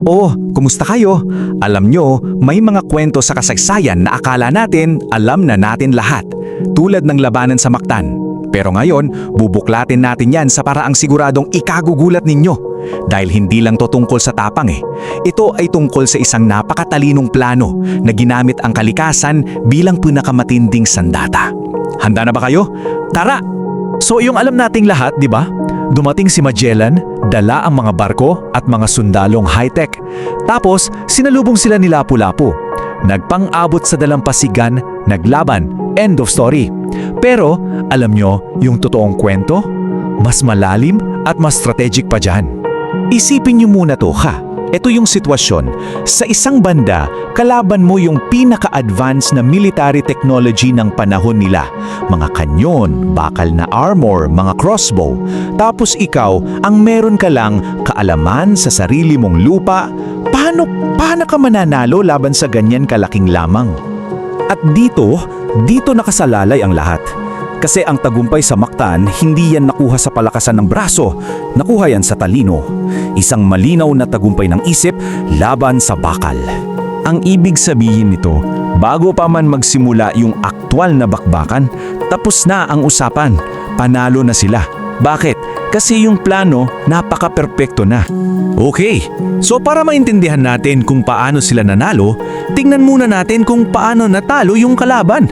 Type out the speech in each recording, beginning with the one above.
Oh, kumusta kayo? Alam nyo, may mga kwento sa kasaysayan na akala natin alam na natin lahat. Tulad ng labanan sa Mactan. Pero ngayon, bubuklatin natin yan sa paraang siguradong ikagugulat ninyo. Dahil hindi lang to tungkol sa tapang eh. Ito ay tungkol sa isang napakatalinong plano na ginamit ang kalikasan bilang pinakamatinding sandata. Handa na ba kayo? Tara! So yung alam nating lahat, di ba? Dumating si Magellan, dala ang mga barko at mga sundalong high-tech. Tapos, sinalubong sila ni Lapu-Lapu. Nagpang-abot sa dalampasigan, naglaban. End of story. Pero, alam nyo, yung totoong kwento? Mas malalim at mas strategic pa dyan. Isipin nyo muna to, ha? Ito yung sitwasyon. Sa isang banda, kalaban mo yung pinaka-advanced na military technology ng panahon nila. Mga kanyon, bakal na armor, mga crossbow. Tapos ikaw, ang meron ka lang kaalaman sa sarili mong lupa. Paano ka mananalo laban sa ganyan kalaking lamang? At dito nakasalalay ang lahat. Kasi ang tagumpay sa Mactan, hindi yan nakuha sa palakasan ng braso, nakuha yan sa talino. Isang malinaw na tagumpay ng isip laban sa bakal. Ang ibig sabihin nito, bago pa man magsimula yung aktwal na bakbakan, tapos na ang usapan, panalo na sila. Bakit? Kasi yung plano, napaka-perpekto na. Okay, so para maintindihan natin kung paano sila nanalo, tingnan muna natin kung paano natalo yung kalaban.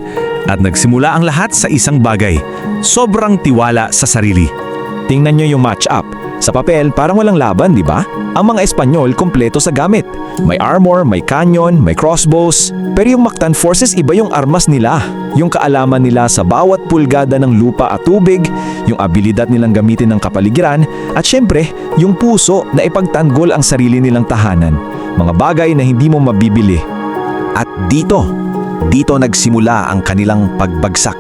At nagsimula ang lahat sa isang bagay, sobrang tiwala sa sarili. Tingnan nyo yung match-up. Sa papel, parang walang laban, di ba? Ang mga Espanyol kompleto sa gamit. May armor, may canyon, may crossbows. Pero yung Mactan forces, iba yung armas nila. Yung kaalaman nila sa bawat pulgada ng lupa at tubig, yung abilidad nilang gamitin ng kapaligiran, at syempre, yung puso na ipagtanggol ang sarili nilang tahanan. Mga bagay na hindi mo mabibili. At dito nagsimula ang kanilang pagbagsak.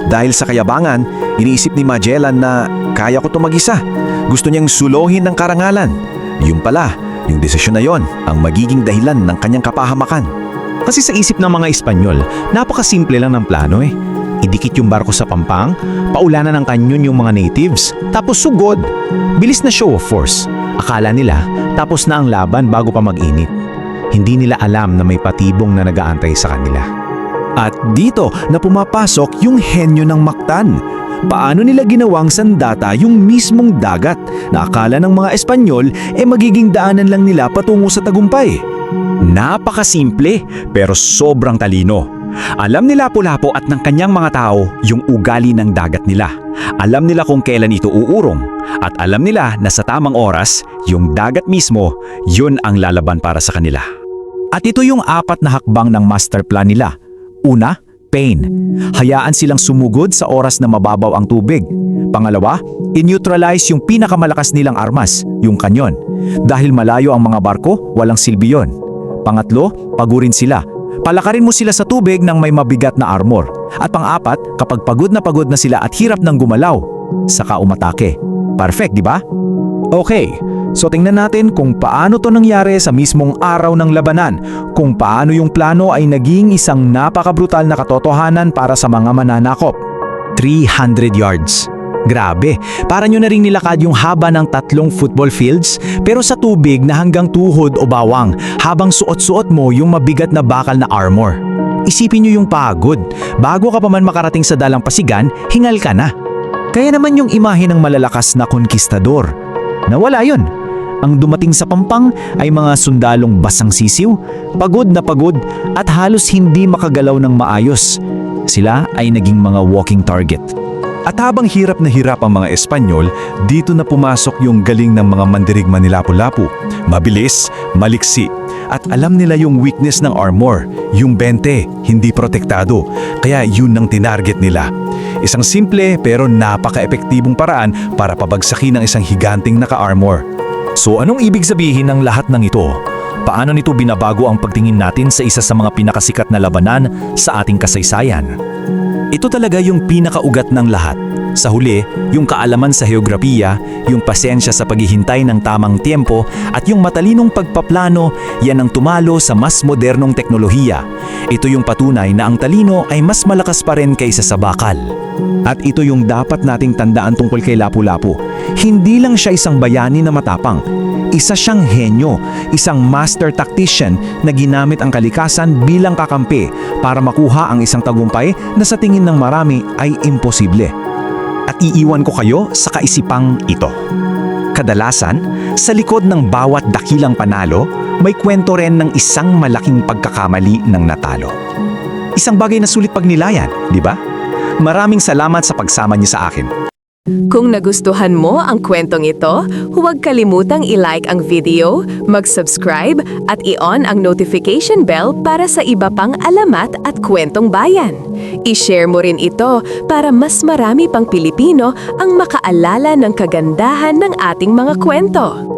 Dahil sa kayabangan, iniisip ni Magellan na kaya ko to mag-isa. Gusto niyang suluhin ng karangalan. Yung pala, yung desisyon na yon ang magiging dahilan ng kanyang kapahamakan. Kasi sa isip ng mga Espanyol, napakasimple lang ng plano eh. Idikit yung barko sa pampang, paulanan ng kanyon yung mga natives, tapos sugod. Bilis na show of force. Akala nila, tapos na ang laban bago pa mag-init. Hindi nila alam na may patibong na nag-aantay sa kanila. At dito na pumapasok yung henyo ng Mactan. Paano nila ginawang sandata yung mismong dagat na akala ng mga Espanyol magiging daanan lang nila patungo sa tagumpay? Napakasimple pero sobrang talino. Alam ni Lapu-Lapu at ng kanyang mga tao yung ugali ng dagat nila. Alam nila kung kailan ito uurong. At alam nila na sa tamang oras, yung dagat mismo, yun ang lalaban para sa kanila. At ito yung 4 na hakbang ng master plan nila. Una, pain. Hayaan silang sumugod sa oras na mababaw ang tubig. Pangalawa, in-neutralize yung pinakamalakas nilang armas, yung kanyon. Dahil malayo ang mga barko, walang silbi yun. Pangatlo, pagurin sila. Palakarin mo sila sa tubig ng may mabigat na armor. At pang-apat, kapag pagod na sila at hirap ng gumalaw, saka umatake. Perfect, di ba? Okay, so tingnan natin kung paano to nangyari sa mismong araw ng labanan, kung paano yung plano ay naging isang napakabrutal na katotohanan para sa mga mananakop. 300 yards. Grabe, para nyo na ring nilakad yung haba ng 3 football fields, pero sa tubig na hanggang tuhod o bawang, habang suot-suot mo yung mabigat na bakal na armor. Isipin nyo yung pagod, bago ka pa man makarating sa dalampasigan, hingal ka na. Kaya naman yung imahe ng malalakas na konkistador. Nawala yun. Ang dumating sa pampang ay mga sundalong basang sisiw, pagod na pagod at halos hindi makagalaw ng maayos. Sila ay naging mga walking target. At habang hirap na hirap ang mga Espanyol, dito na pumasok yung galing ng mga mandirigma ni Lapu-Lapu. Mabilis, maliksi, at alam nila yung weakness ng armor, yung 20, hindi protektado. Kaya yun ang tinarget nila. Isang simple pero napaka-epektibong paraan para pabagsakin ng isang higanting naka-armor. So anong ibig sabihin ng lahat ng ito? Paano nito binabago ang pagtingin natin sa isa sa mga pinakasikat na labanan sa ating kasaysayan? Ito talaga yung pinakaugat ng lahat. Sa huli, yung kaalaman sa heograpiya, yung pasensya sa paghihintay ng tamang tiempo at yung matalinong pagpaplano, yan ang tumalo sa mas modernong teknolohiya. Ito yung patunay na ang talino ay mas malakas pa rin kaysa sa bakal. At ito yung dapat nating tandaan tungkol kay Lapu-Lapu. Hindi lang siya isang bayani na matapang. Isa siyang henyo, isang master tactician na ginamit ang kalikasan bilang kakampi para makuha ang isang tagumpay na sa tingin ng marami ay imposible. At iiwan ko kayo sa kaisipang ito. Kadalasan, sa likod ng bawat dakilang panalo, may kwento rin ng isang malaking pagkakamali ng natalo. Isang bagay na sulit pagnilayan, di ba? Maraming salamat sa pagsama niyo sa akin. Kung nagustuhan mo ang kwentong ito, huwag kalimutang i-like ang video, mag-subscribe at i-on ang notification bell para sa iba pang alamat at kwentong bayan. I-share mo rin ito para mas marami pang Pilipino ang makaalala ng kagandahan ng ating mga kwento.